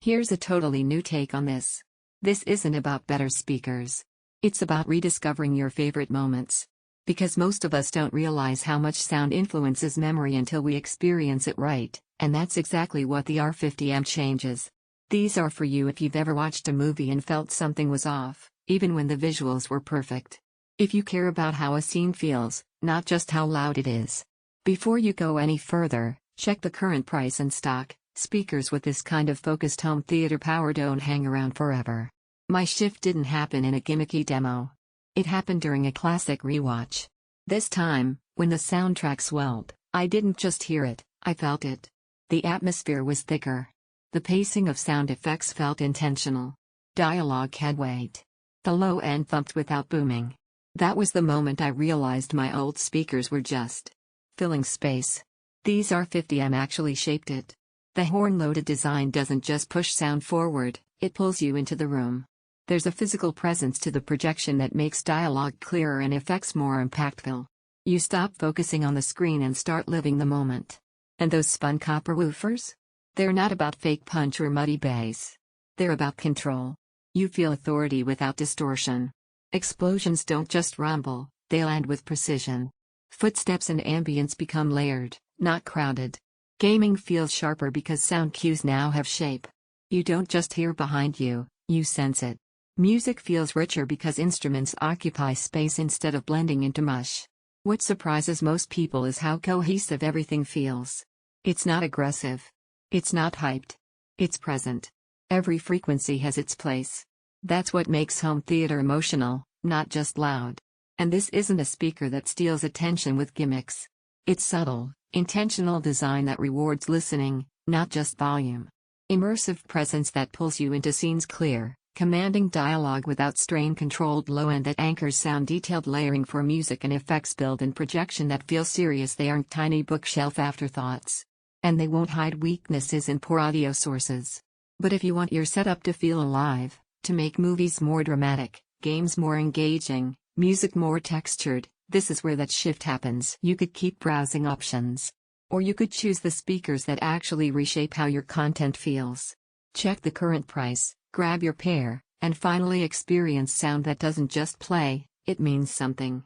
Here's a totally new take on this. This isn't about better speakers. It's about rediscovering your favorite moments. Because most of us don't realize how much sound influences memory until we experience it right, and that's exactly what the R-50M changes. These are for you if you've ever watched a movie and felt something was off, even when the visuals were perfect. If you care about how a scene feels, not just how loud it is. Before you go any further, check the current price and stock. Speakers with this kind of focused home theater power don't hang around forever. My shift didn't happen in a gimmicky demo. It happened during a classic rewatch. This time, when the soundtrack swelled, I didn't just hear it, I felt it. The atmosphere was thicker. The pacing of sound effects felt intentional. Dialogue had weight. The low end thumped without booming. That was the moment I realized my old speakers were just filling space. These R-50M actually shaped it. The horn-loaded design doesn't just push sound forward, it pulls you into the room. There's a physical presence to the projection that makes dialogue clearer and effects more impactful. You stop focusing on the screen and start living the moment. And those spun-copper woofers? They're not about fake punch or muddy bass. They're about control. You feel authority without distortion. Explosions don't just rumble, they land with precision. Footsteps and ambience become layered, not crowded. Gaming feels sharper because sound cues now have shape. You don't just hear behind you, you sense it. Music feels richer because instruments occupy space instead of blending into mush. What surprises most people is how cohesive everything feels. It's not aggressive. It's not hyped. It's present. Every frequency has its place. That's what makes home theater emotional, not just loud. And this isn't a speaker that steals attention with gimmicks. It's subtle, intentional design that rewards listening, not just volume. Immersive presence that pulls you into scenes, clear, commanding dialogue without strain, controlled low end that anchors sound, detailed layering for music and effects, build in projection that feels serious. They aren't tiny bookshelf afterthoughts. And they won't hide weaknesses in poor audio sources. But if you want your setup to feel alive, to make movies more dramatic, games more engaging, music more textured, this is where that shift happens. You could keep browsing options. Or you could choose the speakers that actually reshape how your content feels. Check the current price, grab your pair, and finally experience sound that doesn't just play, it means something.